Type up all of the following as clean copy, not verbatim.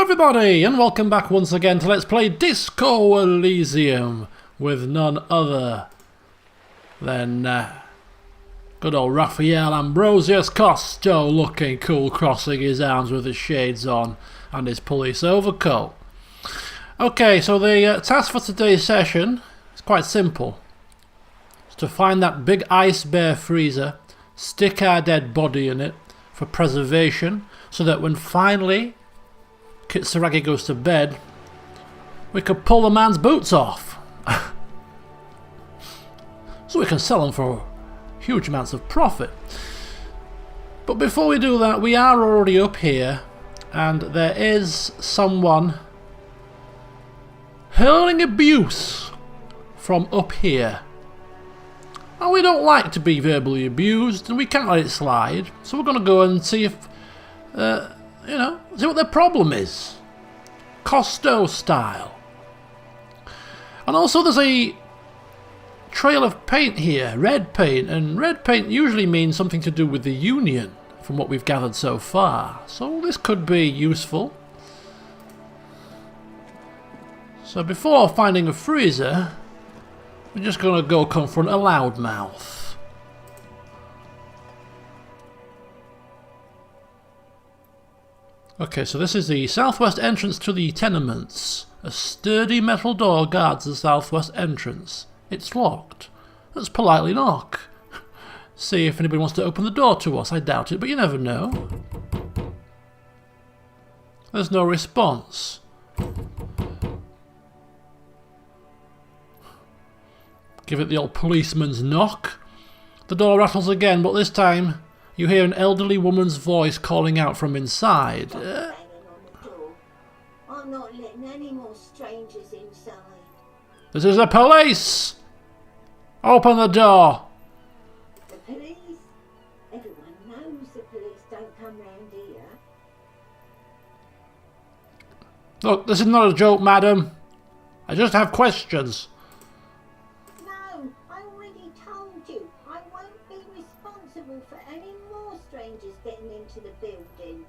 everybody, and welcome back once again to Let's Play Disco Elysium with none other than good old Raphael Ambrosius Costo, looking cool, crossing his arms with his shades on and his police overcoat. Okay, so the task for today's session is quite simple. It's to find that big ice bear freezer, stick our dead body in it for preservation, so that when finally Kitsuragi goes to bed, we could pull the man's boots off. So we can sell them for huge amounts of profit. But before we do that, we are already up here, and there is someone hurling abuse from up here. And we don't like to be verbally abused, and we can't let it slide. So we're going to go and see if, see what their problem is. Costo style. And also there's a trail of paint here, red paint, and red paint usually means something to do with the Union, from what we've gathered so far. So this could be useful. So before finding a freezer, we're just going to go confront a loudmouth. Okay, so this is the southwest entrance to the tenements. A sturdy metal door guards the southwest entrance. It's locked. Let's politely knock. See if anybody wants to open the door to us. I doubt it, but you never know. There's no response. Give it the old policeman's knock. The door rattles again, but this time you hear an elderly woman's voice calling out from inside. I'm not letting any more strangers inside. This is the police! Open the door! The police? Everyone knows the police don't come round here. Look, this is not a joke, madam. I just have questions. No, I already told you. I won't be responsible for any more strangers getting into the building.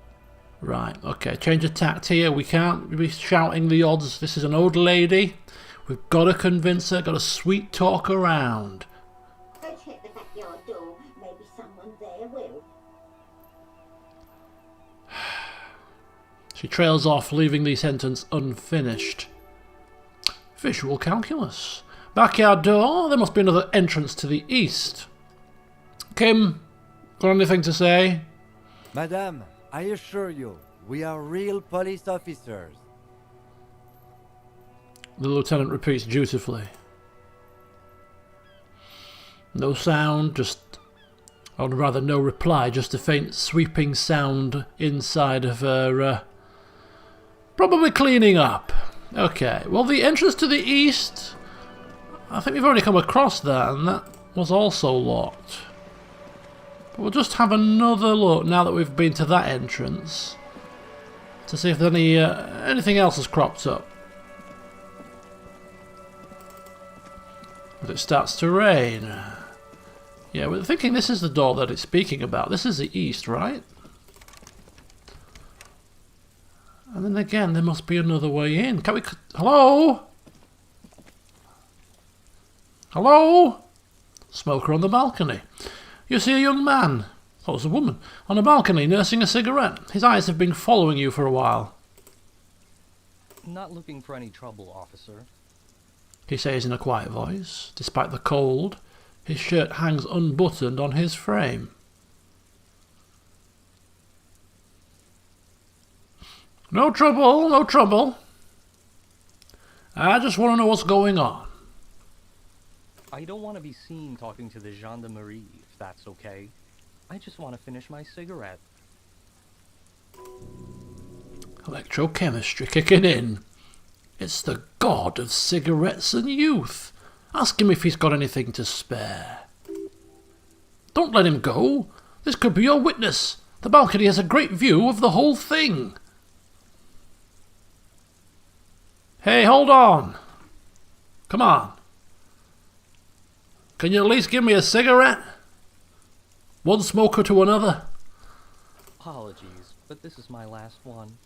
Right, okay, change of tact here. We can't be shouting the odds. This is an old lady. We've got to convince her, got to sweet talk around. Go check the backyard door. Maybe someone there will. She trails off, leaving the sentence unfinished. Visual calculus. Backyard door. There must be another entrance to the east. Kim, got anything to say? Madame, I assure you, we are real police officers. The lieutenant repeats dutifully. No sound, or rather no reply, just a faint sweeping sound inside of her, probably cleaning up. Okay, well the entrance to the east, I think we've already come across that, and that was also locked. But we'll just have another look now that we've been to that entrance, to see if anything else has cropped up. But it starts to rain. Yeah, we're thinking this is the door that it's speaking about. This is the east, right? And then again, there must be another way in. Can we... Hello? Hello? Smoker on the balcony. You see a young man, oh, it's a woman, on a balcony nursing a cigarette. His eyes have been following you for a while. Not looking for any trouble, officer. He says in a quiet voice. Despite the cold, his shirt hangs unbuttoned on his frame. No trouble, no trouble. I just want to know what's going on. I don't want to be seen talking to the gendarmerie, if that's okay. I just want to finish my cigarette. Electrochemistry kicking in. It's the god of cigarettes and youth. Ask him if he's got anything to spare. Don't let him go. This could be your witness. The balcony has a great view of the whole thing. Hey, hold on. Come on. Can you at least give me a cigarette? One smoker to another. Apologies, but this is my last one.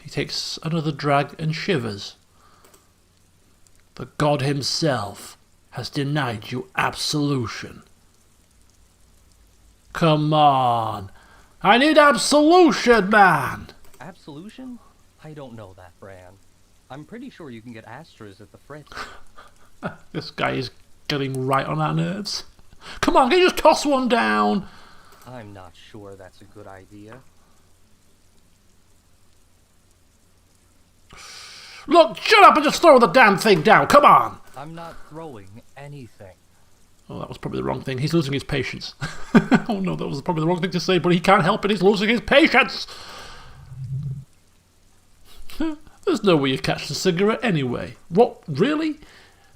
He takes another drag and shivers. The god himself has denied you absolution. Come on. I need absolution, man! Absolution? I don't know that brand. I'm pretty sure you can get Astras at the fridge. This guy is getting right on our nerves. Come on, can you just toss one down? I'm not sure that's a good idea. Look, shut up and just throw the damn thing down. Come on. I'm not throwing anything. Oh, that was probably the wrong thing. He's losing his patience. Oh no, that was probably the wrong thing to say, but he can't help it. He's losing his patience. There's no way you've catched a cigarette anyway. What? Really?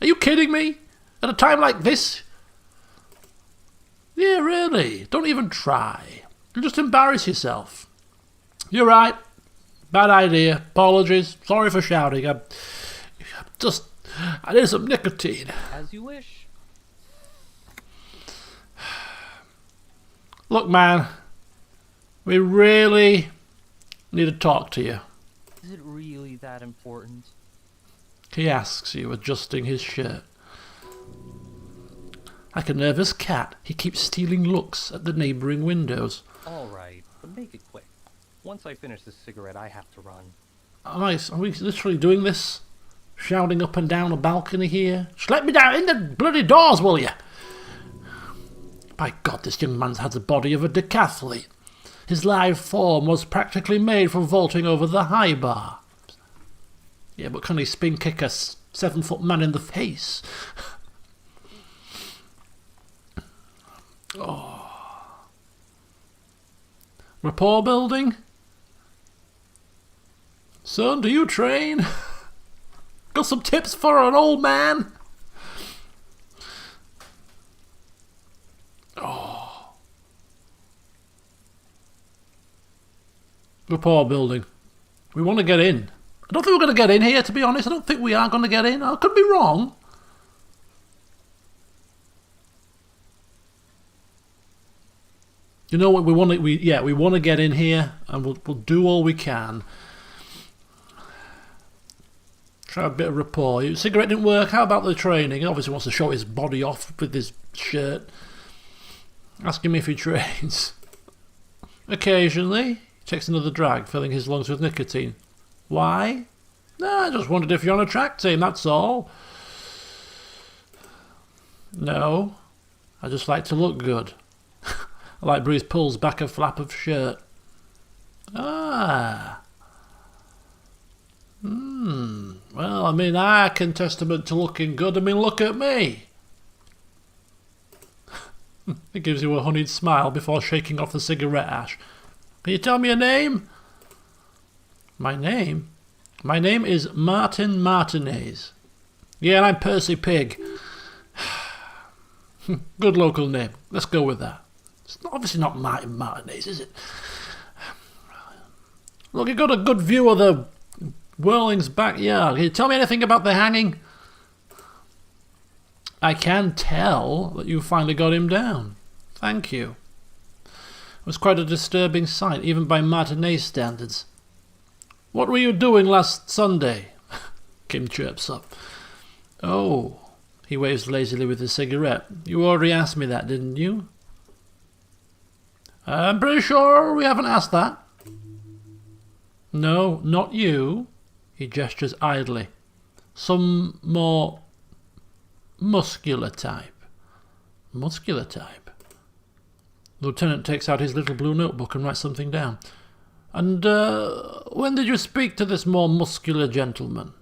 Are you kidding me? At a time like this? Yeah, really. Don't even try. You'll just embarrass yourself. You're right. Bad idea. Apologies. Sorry for shouting. I need some nicotine. As you wish. Look, man. We really need to talk to you. Is it really that important? He asks you, adjusting his shirt. Like a nervous cat, he keeps stealing looks at the neighbouring windows. Alright, but make it quick. Once I finish this cigarette, I have to run. Nice. Are we literally doing this? Shouting up and down a balcony here? Just let me down in the bloody doors, will you? By God, this young man's had the body of a decathlete. His live form was practically made for vaulting over the high bar. Yeah, but can he spin kick a 7-foot man in the face? Oh. Rapport building? Son, do you train? Got some tips for an old man? Oh. Rapport building. We want to get in. I don't think we're going to get in here, to be honest. I don't think we are going to get in. I could be wrong. You know what? We want to get in here, and we'll do all we can. Try a bit of rapport. Your cigarette didn't work. How about the training? He obviously wants to show his body off with his shirt. Ask him if he trains. Occasionally, he takes another drag, filling his lungs with nicotine. Why? Nah, I just wondered if you're on a track team, that's all. No, I just like to look good. I like Bruce pulls back a flap of shirt. Ah. Well, I mean, I can testament to looking good. I mean, look at me. He gives you a honeyed smile before shaking off the cigarette ash. Can you tell me a name? My name? My name is Martin Martinez. Yeah, and I'm Percy Pig. Good local name. Let's go with that. It's obviously not Martin Martinez, is it? Look, you've got a good view of the Whirling's backyard. Can you tell me anything about the hanging? I can tell that you finally got him down. Thank you. It was quite a disturbing sight, even by Martinez standards. What were you doing last Sunday? Kim chirps up. Oh, he waves lazily with his cigarette. You already asked me that, didn't you? I'm pretty sure we haven't asked that. No, not you. He gestures idly. Some more muscular type. Muscular type? The lieutenant takes out his little blue notebook and writes something down. And when did you speak to this more muscular gentleman?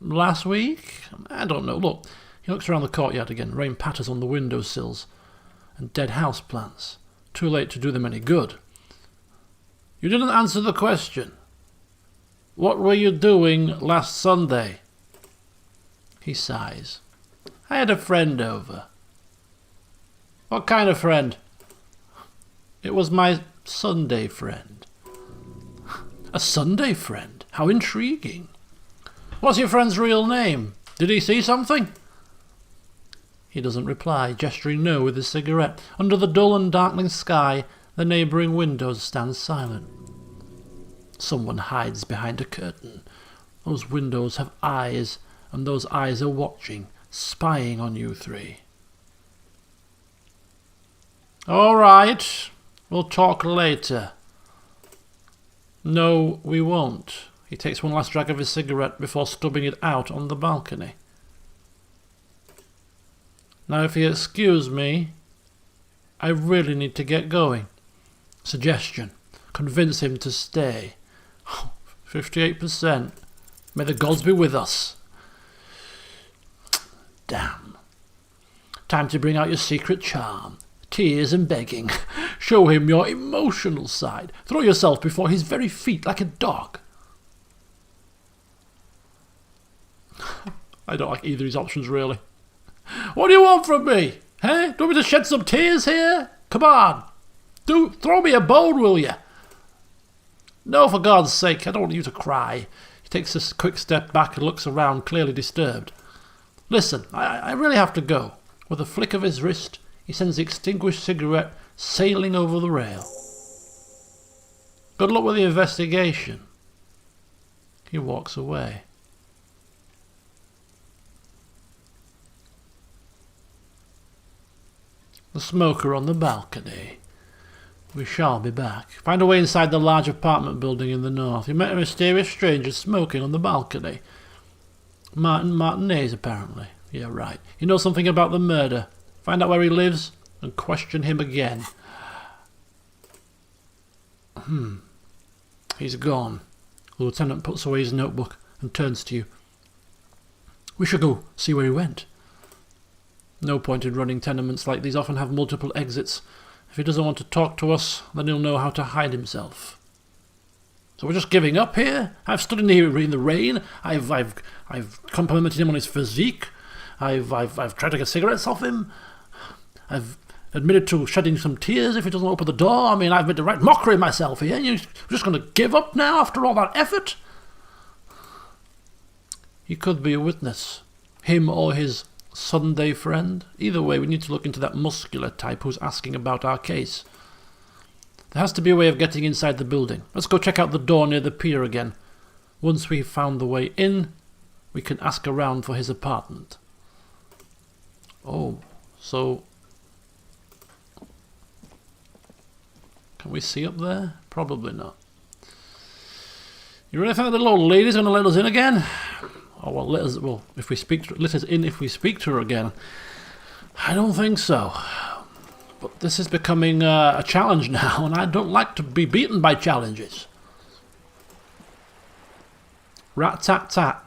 Last week? I don't know. Look, he looks around the courtyard again. Rain patters on the windowsills and dead house plants. Too late to do them any good. You didn't answer the question. What were you doing last Sunday? He sighs. I had a friend over. What kind of friend? It was my Sunday friend. A Sunday friend? How intriguing. What's your friend's real name? Did he see something? He doesn't reply, gesturing no with his cigarette. Under the dull and darkling sky, the neighbouring windows stand silent. Someone hides behind a curtain. Those windows have eyes, and those eyes are watching, spying on you three. All right, we'll talk later. No, we won't. He takes one last drag of his cigarette before stubbing it out on the balcony. Now, if you excuse me, I really need to get going. Suggestion. Convince him to stay. 58%. May the gods be with us. Damn. Time to bring out your secret charm. Tears and begging. Show him your emotional side. Throw yourself before his very feet like a dog. I don't like either of these options, really. What do you want from me? Hey? Do you want me to shed some tears here? Come on. Throw me a bone, will you? No, for God's sake, I don't want you to cry. He takes a quick step back and looks around, clearly disturbed. Listen, I really have to go. With a flick of his wrist, he sends the extinguished cigarette sailing over the rail. Good luck with the investigation. He walks away. The smoker on the balcony. We shall be back. Find a way inside the large apartment building in the north. You met a mysterious stranger smoking on the balcony. Martinez, apparently. Yeah, right. You know something about the murder. Find out where he lives and question him again. He's gone. The lieutenant puts away his notebook and turns to you. We should go see where he went. No point in running tenements like these. Often have multiple exits. If he doesn't want to talk to us, then he'll know how to hide himself. So we're just giving up here? I've stood in here in the rain. I've complimented him on his physique. I've tried to get cigarettes off him. I've admitted to shedding some tears if he doesn't open the door. I mean, I've made a right mockery of myself here. You're just going to give up now after all that effort? He could be a witness. Him or his Sunday friend. Either way, we need to look into that muscular type who's asking about our case. There has to be a way of getting inside the building. Let's go check out the door near the pier again. Once we've found the way in, we can ask around for his apartment. Oh, so... Can we see up there? Probably not. You really think that little old lady's going to let us in again? Oh, well, if we speak to, let us in if we speak to her again. I don't think so. But this is becoming a challenge now, and I don't like to be beaten by challenges. Rat-tat-tat.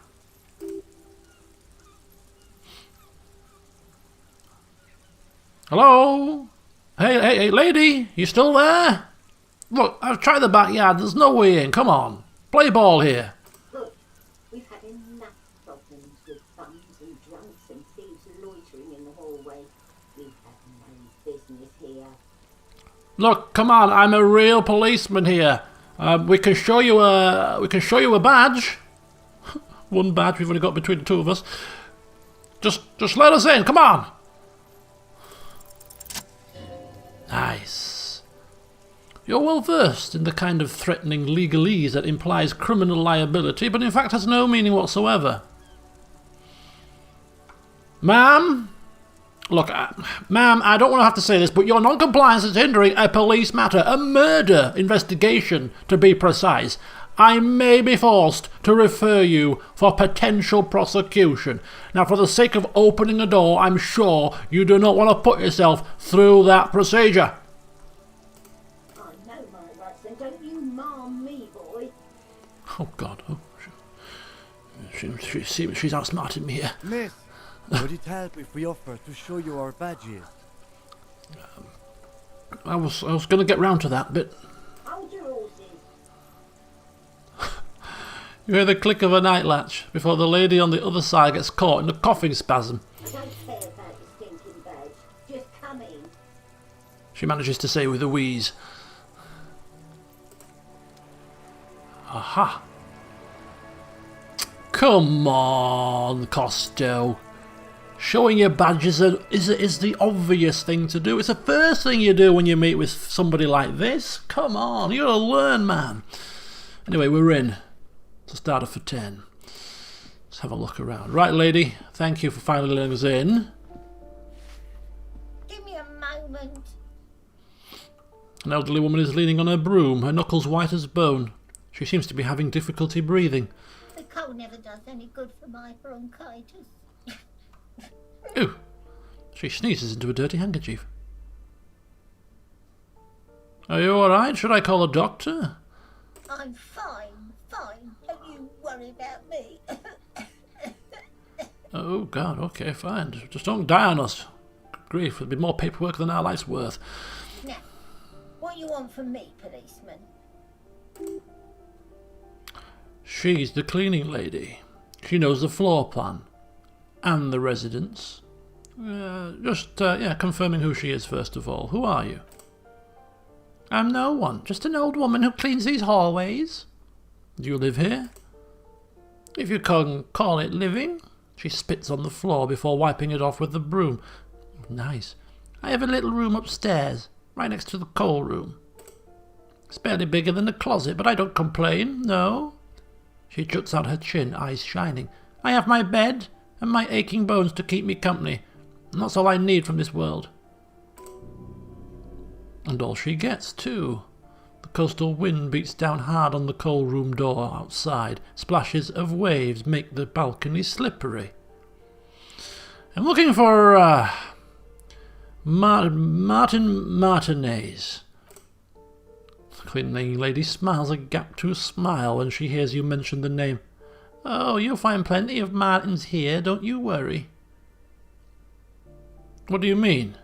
Hello? Hey, lady, you still there? Look, I've tried the backyard, there's no way in, come on. Play ball here. Look, we've had enough problems with bums and drunks and thieves loitering in the hallway. We have no business here. Look, come on, I'm a real policeman here. We can show you a badge. One badge we've only got between the two of us. Just let us in, come on. Nice. You're well versed in the kind of threatening legalese that implies criminal liability, but in fact has no meaning whatsoever. Ma'am? Look, ma'am, I don't want to have to say this, but your non-compliance is hindering a police matter, a murder investigation, to be precise. I may be forced to refer you for potential prosecution. Now, for the sake of opening a door, I'm sure you do not want to put yourself through that procedure. I know my rights, and don't you marm me, boy. Oh, God. Oh, she's outsmarted me here. Miss, would it help if we offer to show you our badges? I was going to get round to that bit. Hold your horses. You hear the click of a night latch before the lady on the other side gets caught in a coughing spasm. I don't care about the stinking badge. Just come in. She manages to say with a wheeze. Aha. Come on, Costo. Showing your badges is the obvious thing to do. It's the first thing you do when you meet with somebody like this. Come on, you gotta learn, man. Anyway, we're in. It's a starter for 10. Let's have a look around. Right, lady. Thank you for finally letting us in. Give me a moment. An elderly woman is leaning on her broom, her knuckles white as bone. She seems to be having difficulty breathing. The cold never does any good for my bronchitis. Ooh. She sneezes into a dirty handkerchief. Are you alright? Should I call a doctor? I'm fine, fine. Don't you worry about me. Oh, God, okay, fine. Just don't die on us. Good grief, there'll be more paperwork than our life's worth. Now, what you want from me, policeman? She's the cleaning lady. She knows the floor plan. And the residents. Yeah, confirming who she is first of all. Who are you? I'm no one. Just an old woman who cleans these hallways. Do you live here? If you can call it living. She spits on the floor before wiping it off with the broom. Nice. I have a little room upstairs, right next to the coal room. It's barely bigger than a closet, but I don't complain, no. She juts out her chin, eyes shining. I have my bed and my aching bones to keep me company, and that's all I need from this world. And all she gets, too. The coastal wind beats down hard on the coal room door outside. Splashes of waves make the balcony slippery. I'm looking for Martin Martinez. The cleaning lady smiles a gap-toothed smile when she hears you mention the name. Oh, you'll find plenty of Martins here, don't you worry. What do you mean?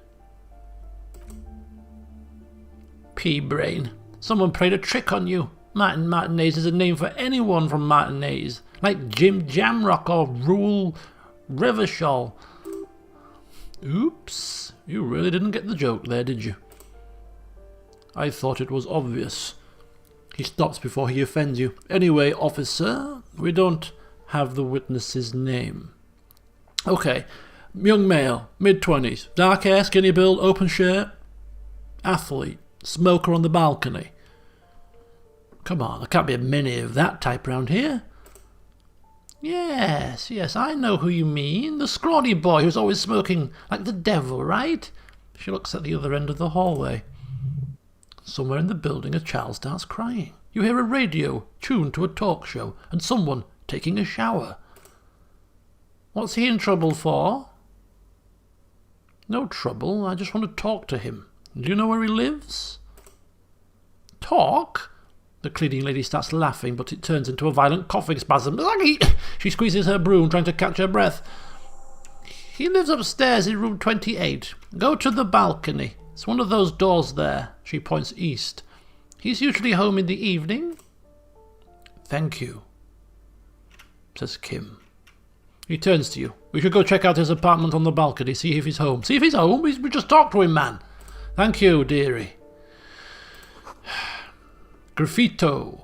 Pea-brain. Someone played a trick on you. Martin Martinez is a name for anyone from Martinez, like Jim Jamrock or Rule Rivershaw. Oops, you really didn't get the joke there, did you? I thought it was obvious. He stops before he offends you. Anyway, officer, we don't have the witness's name. Okay, young male, mid-20s, dark hair, skinny build, open shirt, athlete, smoker on the balcony. Come on, there can't be many of that type around here. Yes, I know who you mean. The scrawny boy who's always smoking like the devil, right? She looks at the other end of the hallway. Somewhere in the building a child starts crying. You hear a radio tuned to a talk show and someone taking a shower. What's he in trouble for? No trouble, I just want to talk to him. Do you know where he lives? Talk? The cleaning lady starts laughing, but it turns into a violent coughing spasm. She squeezes her broom, trying to catch her breath. He lives upstairs in room 28. Go to the balcony. It's one of those doors there. She points east. He's usually home in the evening. Thank you, says Kim. He turns to you. We should go check out his apartment on the balcony, see if he's home. See if he's home? We just talked to him, man. Thank you, dearie. Graffito.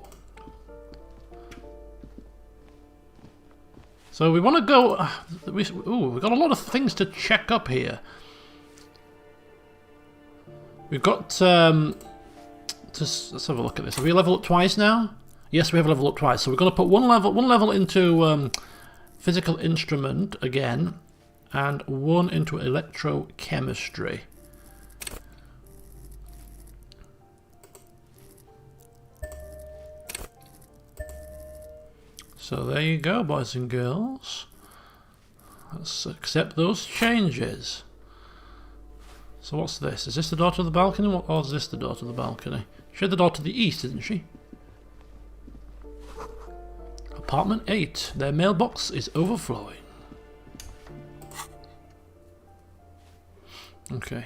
So we want to go... we've got a lot of things to check up here. We've got... let's have a look at this. Have we leveled up twice now? Yes, we have leveled up twice. So we're going to put one level into physical instrument again, and one into electrochemistry. So there you go, boys and girls. Let's accept those changes. So what's this? Is this the door to the balcony, or is this the door to the balcony? She had the door to the east, isn't she? Apartment 8. Their mailbox is overflowing. Okay.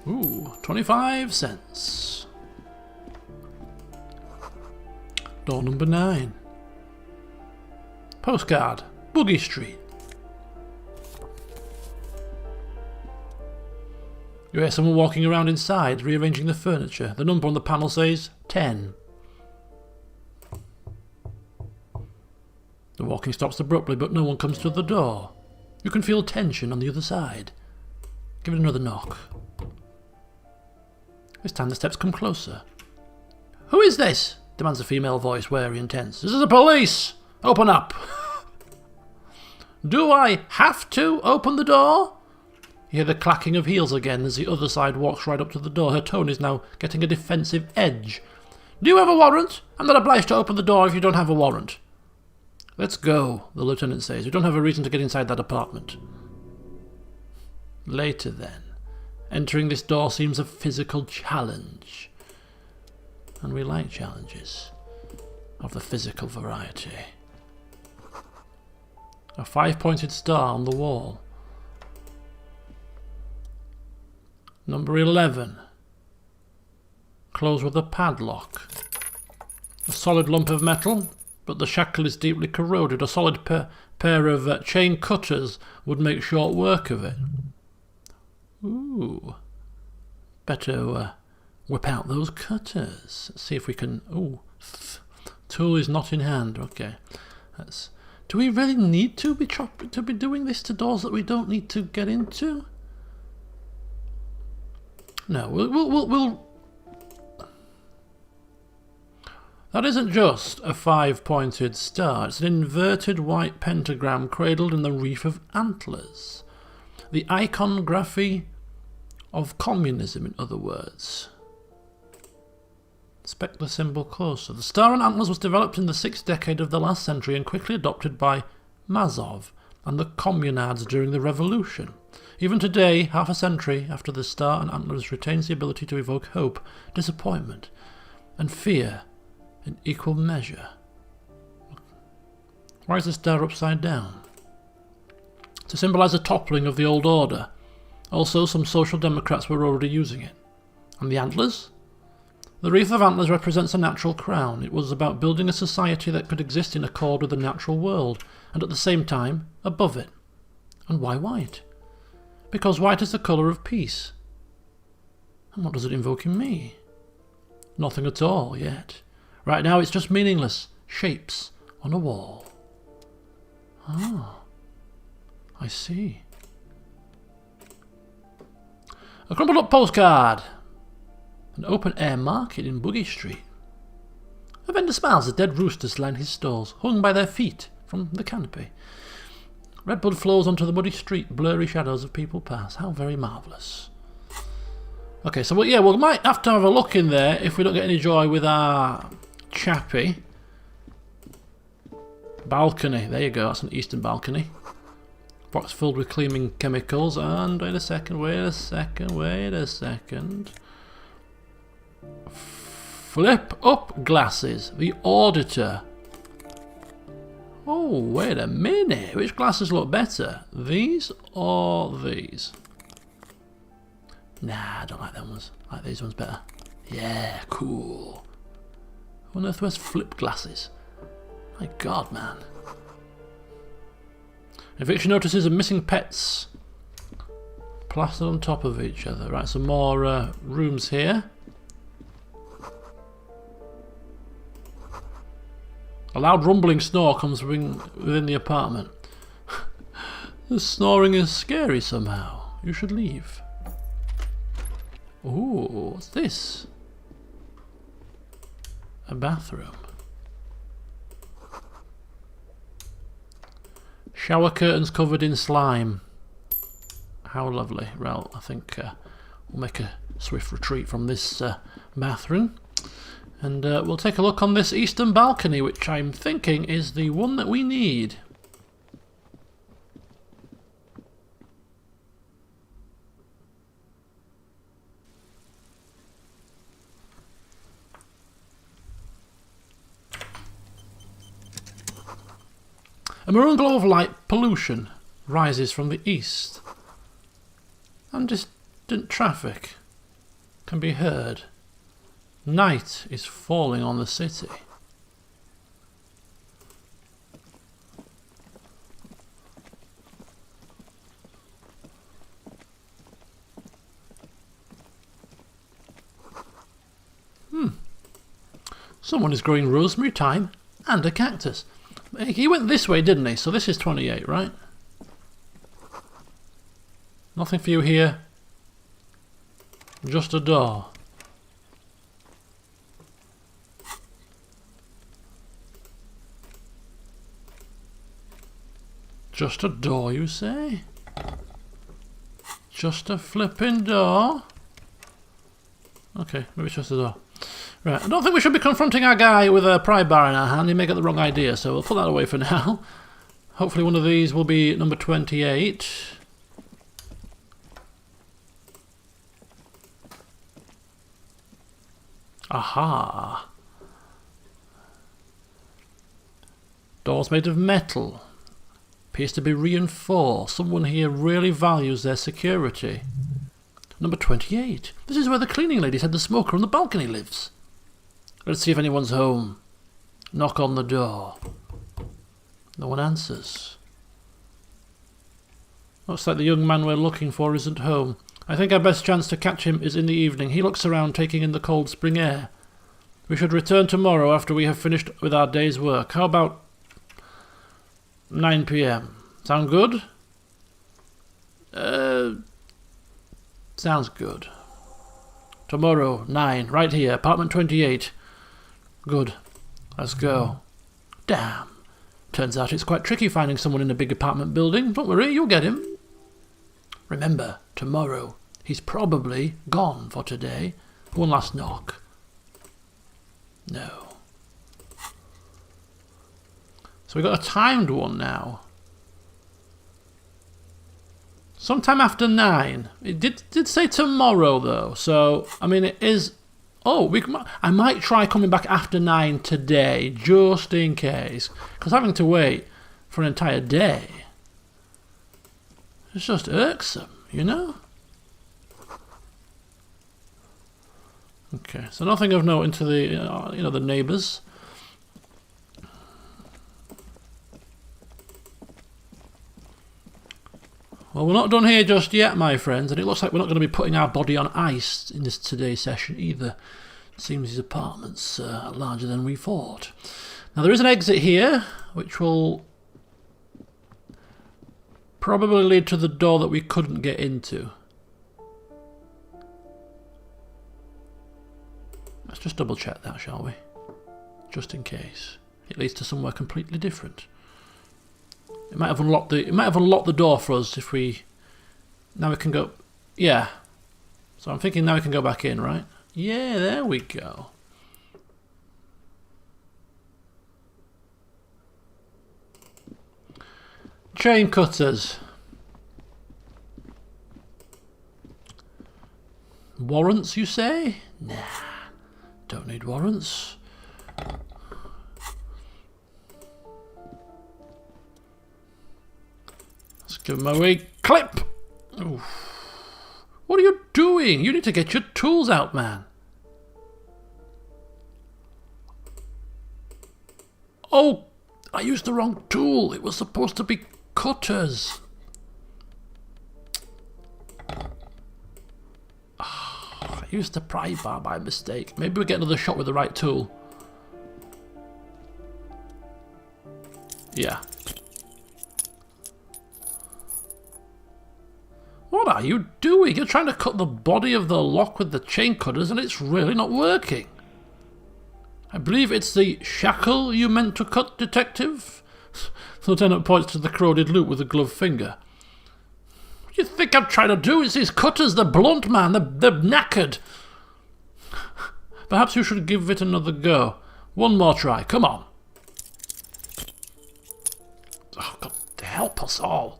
Ooh, 25 cents. Door number 9. Postcard. Boogie Street. You hear someone walking around inside, rearranging the furniture. The number on the panel says 10. The walking stops abruptly, but no one comes to the door. You can feel tension on the other side. Give it another knock. This time the steps come closer. Who is this? Demands a female voice, wary and tense. This is the police! Open up! Do I have to open the door? You hear the clacking of heels again as the other side walks right up to the door. Her tone is now getting a defensive edge. Do you have a warrant? I'm not obliged to open the door if you don't have a warrant. Let's go, the lieutenant says. We don't have a reason to get inside that apartment. Later then. Entering this door seems a physical challenge. And we like challenges of the physical variety. A 5-pointed star on the wall. Number 11. Closed with a padlock. A solid lump of metal, but the shackle is deeply corroded. A solid pair of chain cutters would make short work of it. Ooh. Better whip out those cutters. Let's see if we can... Ooh. Tool is not in hand. Okay. Do we really need to be doing this to doors that we don't need to get into? No, we'll... That isn't just a 5-pointed star. It's an inverted white pentagram cradled in the wreath of antlers. The iconography of communism, in other words. Inspect the symbol closer. The star and antlers was developed in the 6th decade of the last century and quickly adopted by Mazov and the communards during the revolution. Even today, half a century after the star and antlers retains the ability to evoke hope, disappointment, and fear in equal measure. Why is the star upside down? To symbolise the toppling of the old order. Also, some social democrats were already using it. And the antlers? The wreath of antlers represents a natural crown. It was about building a society that could exist in accord with the natural world, and at the same time, above it. And why white? Because white is the colour of peace. And what does it invoke in me? Nothing at all, yet. Right now it's just meaningless shapes on a wall. Ah, I see. A crumpled up postcard. An open-air market in Boogie Street. A vendor smiles as dead roosters line his stalls, hung by their feet from the canopy. Red blood flows onto the muddy street, blurry shadows of people pass. How very marvellous. Okay, so we might have to have a look in there if we don't get any joy with our chappy. Balcony, there you go, that's an eastern balcony. Box filled with cleaning chemicals, and wait a second. Flip up glasses, the auditor. Oh, wait a minute, which glasses look better? These or these? Nah, I don't like them ones. I like these ones better. Yeah, cool. Who on earth wears flip glasses? My god, man. Eviction notices of missing pets plastered on top of each other. Right, some more rooms here. A loud rumbling snore comes within the apartment. The snoring is scary somehow. You should leave. Ooh, what's this? A bathroom. Shower curtains covered in slime. How lovely. Well, I think we'll make a swift retreat from this bathroom. And we'll take a look on this eastern balcony, which I'm thinking is the one that we need. A maroon glow of light pollution rises from the east, and distant traffic can be heard. Night is falling on the city. Someone is growing rosemary, thyme, and a cactus. He went this way, didn't he? So this is 28, right? Nothing for you here. Just a door. Just a door, you say? Just a flipping door? Okay, maybe it's just a door. Right, I don't think we should be confronting our guy with a pry bar in our hand. He may get the wrong idea, so we'll put that away for now. Hopefully one of these will be number 28. Aha! Doors made of metal. Appears to be reinforced. Someone here really values their security. Number 28. This is where the cleaning lady said the smoker on the balcony lives. Let's see if anyone's home. Knock on the door. No one answers. Looks like the young man we're looking for isn't home. I think our best chance to catch him is in the evening. He looks around taking in the cold spring air. We should return tomorrow after we have finished with our day's work. How about 9 PM? Sound good? Sounds good. Tomorrow, 9, right here, apartment 28. Good. Let's go. Damn. Turns out it's quite tricky finding someone in a big apartment building. Don't worry, you'll get him. Remember, tomorrow. He's probably gone for today. One last knock. No. So we got a timed one now. Sometime after 9. It did say tomorrow though, so I mean it is. Oh, I might try coming back after 9 today, just in case, because having to wait for an entire day, it's just irksome, you know. Okay, so nothing of note into the you know, the neighbours. Well, we're not done here just yet, my friends, and it looks like we're not going to be putting our body on ice in this today's session either. It seems his apartment's larger than we thought. Now, there is an exit here, which will probably lead to the door that we couldn't get into. Let's just double check that, shall we? Just in case. It leads to somewhere completely different. It might have unlocked the door for us if we. Now we can go. Yeah. So I'm thinking now we can go back in, right? Yeah, there we go. Chain cutters. Warrants, you say? Nah. Don't need warrants. Let's give him a wee clip. Oof. What are you doing? You need to get your tools out, man. Oh, I used the wrong tool. It was supposed to be cutters. I used the pry bar by mistake. Maybe we get another shot with the right tool. Yeah. What are you doing? You're trying to cut the body of the lock with the chain cutters and it's really not working. I believe it's the shackle you meant to cut, Detective? The Lieutenant points to the corroded loop with a gloved finger. What do you think I'm trying to do? It's these cutters, they're blunt, man, they're knackered. Perhaps you should give it another go. One more try, come on. Oh, God, help us all.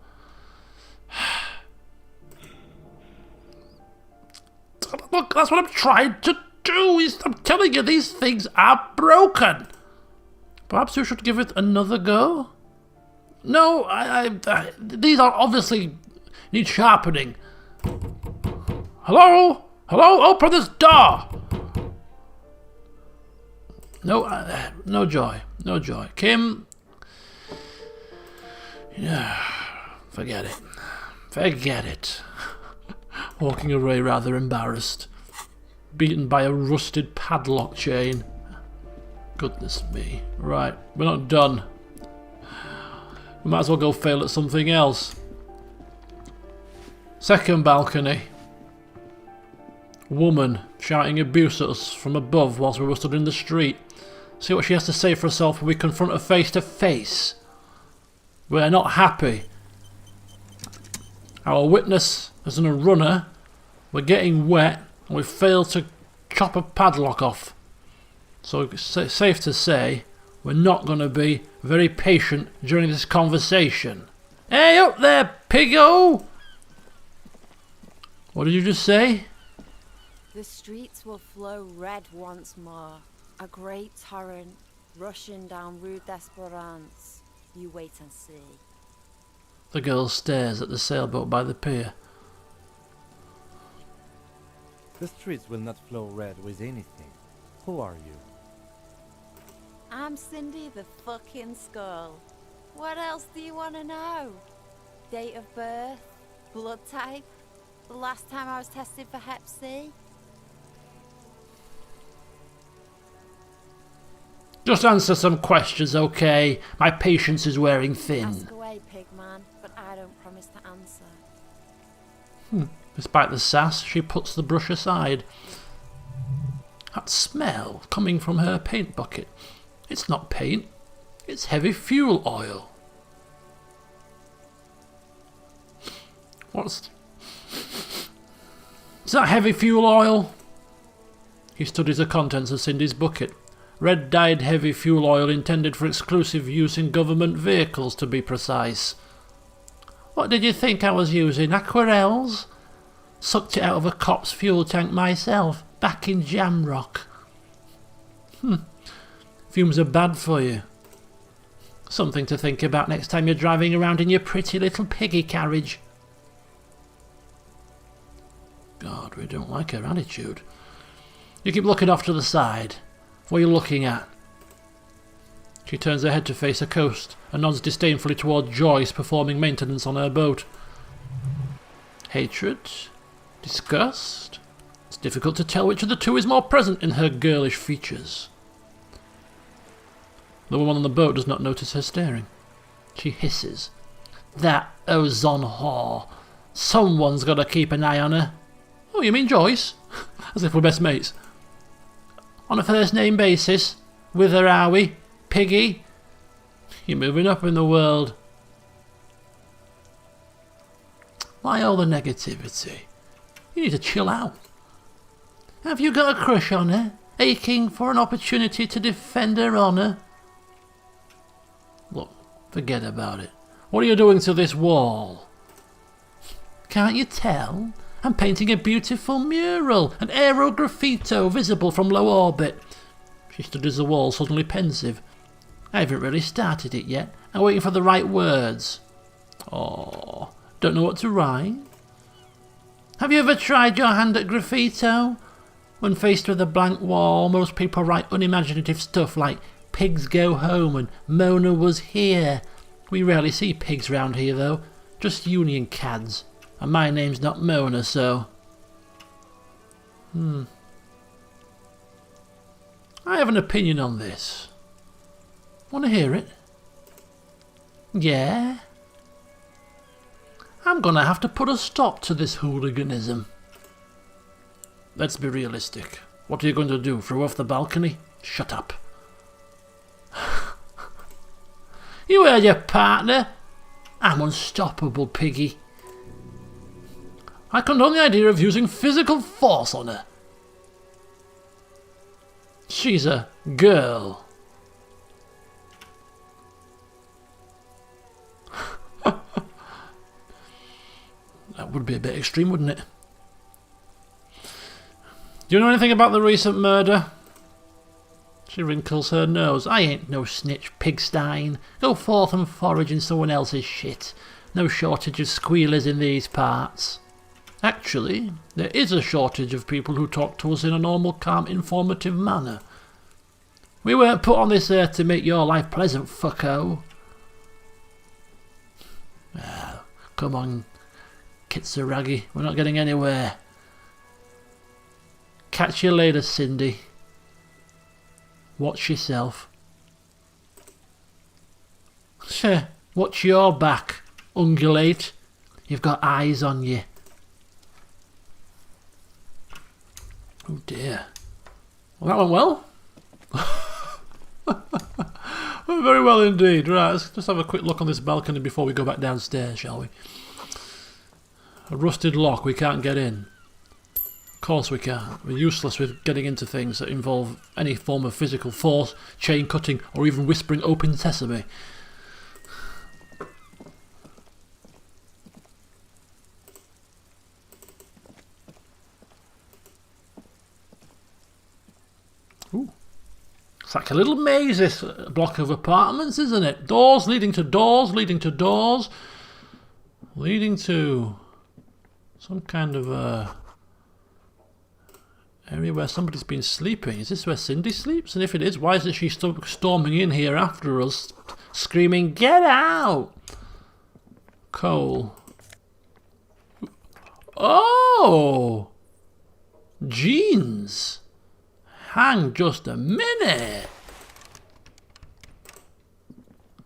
Look, that's what I'm trying to do. I'm telling you, these things are broken. Perhaps you should give it another go? No, these are obviously need sharpening. Hello? Hello? Open this door! No, no joy. No joy. Kim... Yeah, forget it. Forget it. Walking away rather embarrassed. Beaten by a rusted padlock chain. Goodness me. Right, we're not done. We might as well go fail at something else. Second balcony. Woman shouting abuse at us from above whilst we were stood in the street. See what she has to say for herself when we confront her face to face. We're not happy. Our witness is in a runner. We're getting wet and we failed to chop a padlock off. So it's safe to say we're not going to be very patient during this conversation. Hey up there, piggo! What did you just say? The streets will flow red once more. A great torrent rushing down Rue d'Esperance. You wait and see. The girl stares at the sailboat by the pier. The streets will not flow red with anything. Who are you? I'm Cindy the fucking Skull. What else do you want to know? Date of birth? Blood type? The last time I was tested for Hep C? Just answer some questions, okay? My patience is wearing thin. Ask away, pigman, but I don't promise to answer. Despite the sass, she puts the brush aside. That smell coming from her paint bucket. It's not paint, it's heavy fuel oil. Is that heavy fuel oil? He studies the contents of Cindy's bucket. Red dyed heavy fuel oil intended for exclusive use in government vehicles, to be precise. What did you think I was using? Aquarelles? Sucked it out of a cop's fuel tank myself, back in Jamrock. Fumes are bad for you. Something to think about next time you're driving around in your pretty little piggy carriage. God, we don't like her attitude. You keep looking off to the side. What are you looking at? She turns her head to face the coast and nods disdainfully toward Joyce performing maintenance on her boat. Hatred? Disgust? It's difficult to tell which of the two is more present in her girlish features. The woman on the boat does not notice her staring. She hisses. That ozone whore. Someone's got to keep an eye on her. Oh, you mean Joyce? As if we're best mates. On a first name basis. With her, are we? Piggy? You're moving up in the world. Why all the negativity? You need to chill out. Have you got a crush on her? Aching for an opportunity to defend her honour? Look, forget about it. What are you doing to this wall? Can't you tell? I'm painting a beautiful mural, an aerograffito visible from low orbit. She studies the wall, suddenly pensive. I haven't really started it yet. I'm waiting for the right words. Oh, don't know what to write? Have you ever tried your hand at graffito? When faced with a blank wall, most people write unimaginative stuff like pigs go home and Mona was here. We rarely see pigs round here though, just union cads. And my name's not Mona, so... I have an opinion on this. Want to hear it? Yeah? I'm gonna have to put a stop to this hooliganism. Let's be realistic. What are you going to do? Throw off the balcony? Shut up. You heard your partner. I'm unstoppable, Piggy. I condone the idea of using physical force on her. She's a girl. That would be a bit extreme, wouldn't it? Do you know anything about the recent murder? She wrinkles her nose. I ain't no snitch, Pigstein. Go forth and forage in someone else's shit. No shortage of squealers in these parts. Actually, there is a shortage of people who talk to us in a normal, calm, informative manner. We weren't put on this earth to make your life pleasant, fucko. Well, come on, Kitsuragi. We're not getting anywhere. Catch you later, Cindy. Watch yourself. Sure, watch your back, ungulate. You've got eyes on you. Oh dear. Well, that went well. Oh, very well indeed. Right, let's just have a quick look on this balcony before we go back downstairs, shall we? A rusted lock, we can't get in. Of course we can't. We're useless with getting into things that involve any form of physical force, chain cutting, or even whispering open sesame. Ooh. It's like a little maze, this block of apartments, isn't it? Doors leading to doors, leading to doors, leading to some kind of area where somebody's been sleeping. Is this where Cindy sleeps? And if it is, why isn't she storming in here after us, screaming, "Get out!" Coal. Oh! Jeans! Hang just a minute.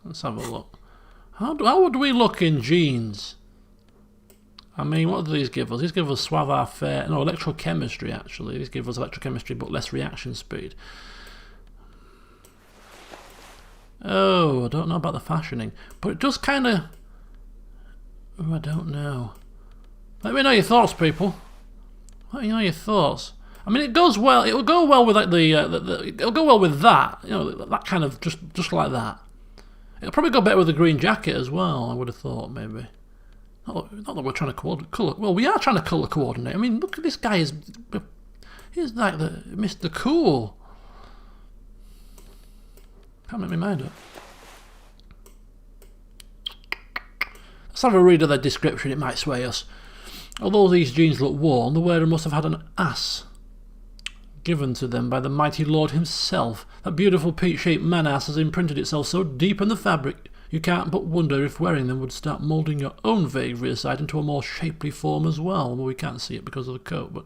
Let's have a look. How would we look in jeans? I mean, what do these give us? These give us savoir-faire. No, electrochemistry, actually. These give us electrochemistry, but less reaction speed. Oh, I don't know about the fashioning. But it does kind of... Oh, I don't know. Let me know your thoughts, people. Let me know your thoughts. I mean, it goes well. It will go well with like it'll go well with that. You know, that kind of just like that. It'll probably go better with the green jacket as well. I would have thought maybe. Not that we're trying to colour. Well, we are trying to colour coordinate. I mean, look at this guy. He's like the Mr. Cool. Can't make me mind up. Let's have a read of their description. It might sway us. Although these jeans look worn, the wearer must have had an ass given to them by the mighty Lord himself. That beautiful peach-shaped man-ass has imprinted itself so deep in the fabric, you can't but wonder if wearing them would start moulding your own vague rear side into a more shapely form as well. Well, we can't see it because of the coat, but...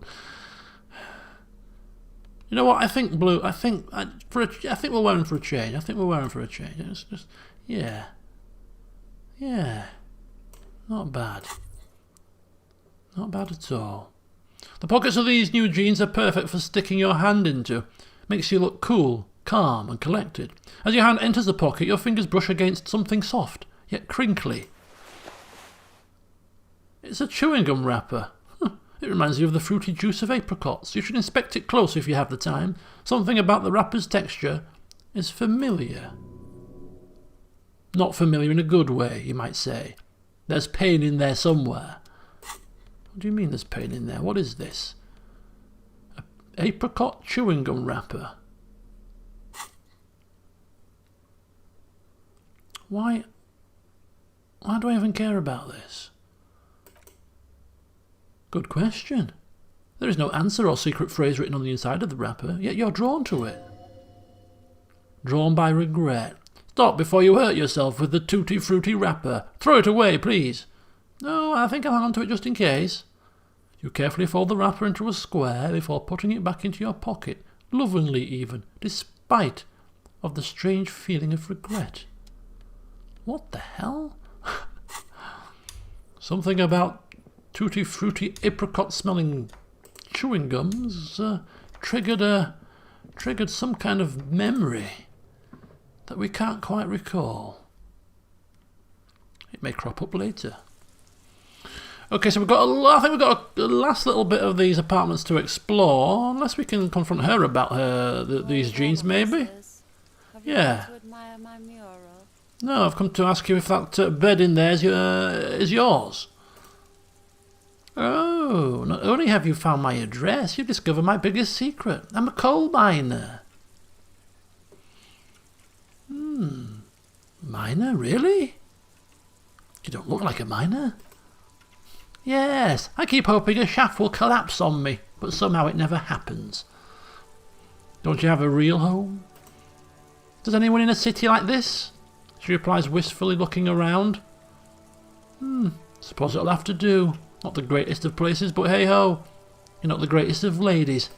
You know what, I think blue, I think we're wearing for a change. I think we're wearing for a change. It's just, yeah. Yeah. Not bad. Not bad at all. The pockets of these new jeans are perfect for sticking your hand into. Makes you look cool, calm and collected. As your hand enters the pocket, your fingers brush against something soft, yet crinkly. It's a chewing gum wrapper. It reminds you of the fruity juice of apricots. You should inspect it closely if you have the time. Something about the wrapper's texture is familiar. Not familiar in a good way, you might say. There's pain in there somewhere. What do you mean there's pain in there? What is this? An apricot chewing gum wrapper. Why do I even care about this? Good question. There is no answer or secret phrase written on the inside of the wrapper, yet you're drawn to it. Drawn by regret. Stop before you hurt yourself with the tutti frutti wrapper. Throw it away, please. No, I think I'll hang on to it just in case. You carefully fold the wrapper into a square before putting it back into your pocket, lovingly even, despite of the strange feeling of regret. What the hell? Something about tutti frutti apricot smelling chewing gums triggered some kind of memory that we can't quite recall. It may crop up later. Okay, so I think we've got a last little bit of these apartments to explore, unless we can confront her about these jeans, maybe. Yeah. No, I've come to ask you if that bed in there is yours. Oh, not only have you found my address, you've discovered my biggest secret. I'm a coal miner. Miner, really? You don't look like a miner. Yes, I keep hoping a shaft will collapse on me, but somehow it never happens. Don't you have a real home? Does anyone in a city like this? She replies wistfully, looking around. Suppose it'll have to do. Not the greatest of places, but hey-ho. You're not the greatest of ladies.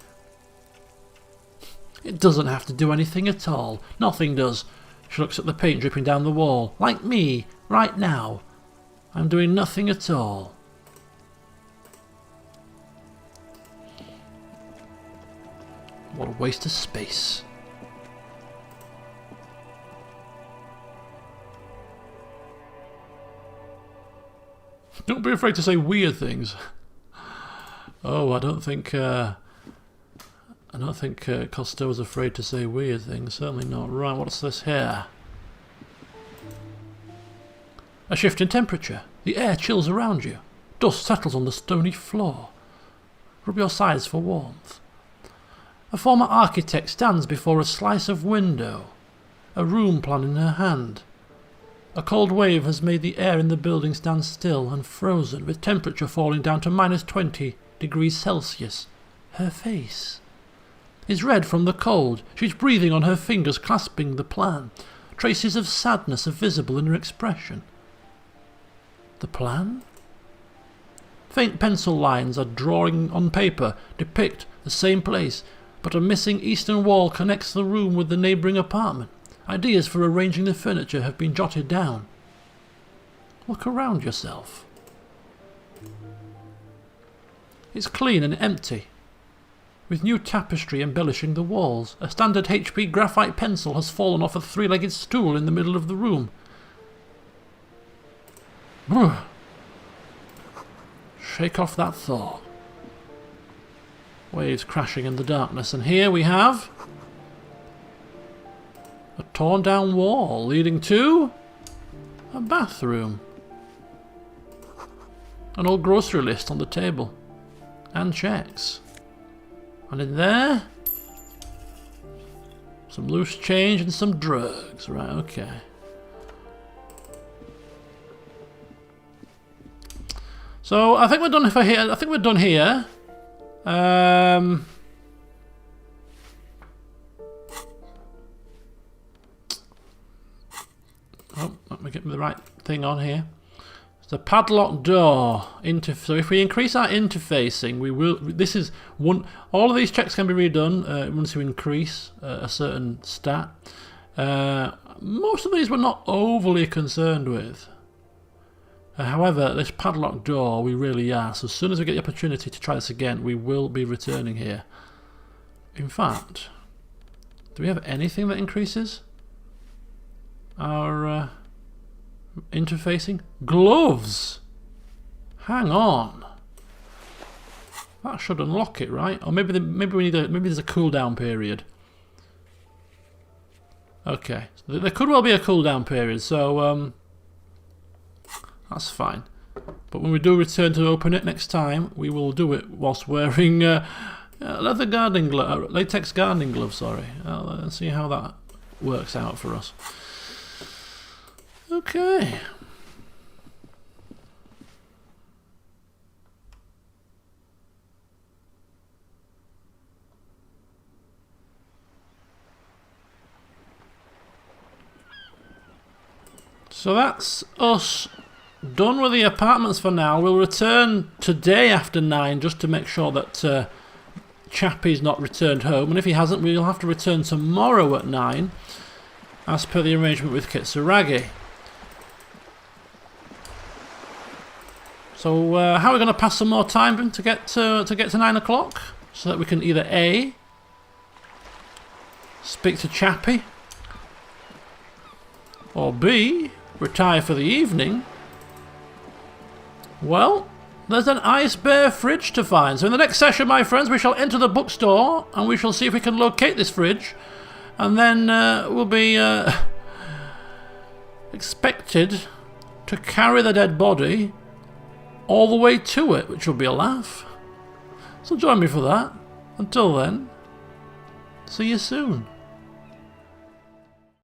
It doesn't have to do anything at all. Nothing does. She looks at the paint dripping down the wall. Like me, right now. I'm doing nothing at all. What a waste of space. Don't be afraid to say weird things. Oh, I don't think Costello's afraid to say weird things. Certainly not. Right, what's this here? A shift in temperature. The air chills around you. Dust settles on the stony floor. Rub your sides for warmth. A former architect stands before a slice of window, a room plan in her hand. A cold wave has made the air in the building stand still and frozen, with temperature falling down to -20 degrees Celsius. Her face is red from the cold. She's breathing on her fingers, clasping the plan. Traces of sadness are visible in her expression. The plan? Faint pencil lines are drawing on paper, depict the same place, but a missing eastern wall connects the room with the neighbouring apartment. Ideas for arranging the furniture have been jotted down. Look around yourself. It's clean and empty, with new tapestry embellishing the walls. A standard HP graphite pencil has fallen off a three-legged stool in the middle of the room. Shake off that thought. Waves crashing in the darkness, and here we have a torn down wall leading to a bathroom. An old grocery list on the table. And checks. And in there, some loose change and some drugs. Right, okay. So I think we're done for here. I think we're done here. Oh, let me get the right thing on here. It's a padlock door. So if we increase our interfacing, we will. This is one. All of these checks can be redone once you increase a certain stat. Most of these we're not overly concerned with. However, this padlock door we really are. So as soon as we get the opportunity to try this again, we will be returning here. In fact, do we have anything that increases our interfacing? Gloves! Hang on. That should unlock it, right? Or maybe maybe there's a cooldown period. Okay, so there could well be a cooldown period. So that's fine. But when we do return to open it next time, we will do it whilst wearing leather gardening latex gardening gloves. Sorry. Let's see how that works out for us. Okay. So that's us done with the apartments for now. We'll return today after 9 just to make sure that Chappie's not returned home. And if he hasn't, we'll have to return tomorrow at 9 as per the arrangement with Kitsuragi. So how are we going to pass some more time to get to 9 o'clock? So that we can either A, speak to Chappie, or B, retire for the evening. Well, there's an Ice Bear fridge to find. So in the next session, my friends, we shall enter the bookstore and we shall see if we can locate this fridge. And then we'll be expected to carry the dead body all the way to it, which will be a laugh. So join me for that. Until then, see you soon.